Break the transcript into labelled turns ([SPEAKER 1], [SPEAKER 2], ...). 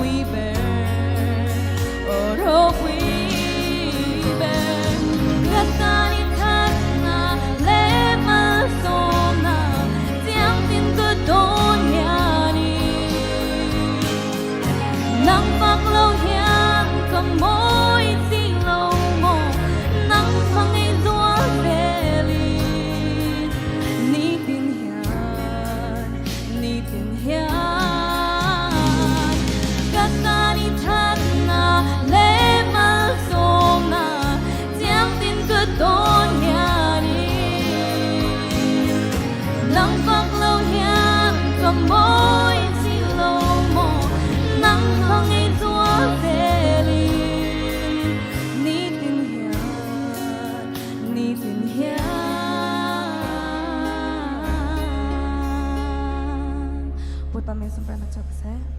[SPEAKER 1] quý bé oro quý bé gata ni thắt na lệ mà sâu na tiếng tin cứ đổ nhà đi nắng phác lâu hiang cầm môi xin lâu mồ nắng phăng ấy gió về li ni tin hian gata ni thắt na lệ mà sâu na tiếng tin cứ đổ nhà đi nắng phác lâu hiang cầm môi xin lâu mồ nắng phăng ấy gió về li ni tin hian Buat pamit sampai nak cakap saya.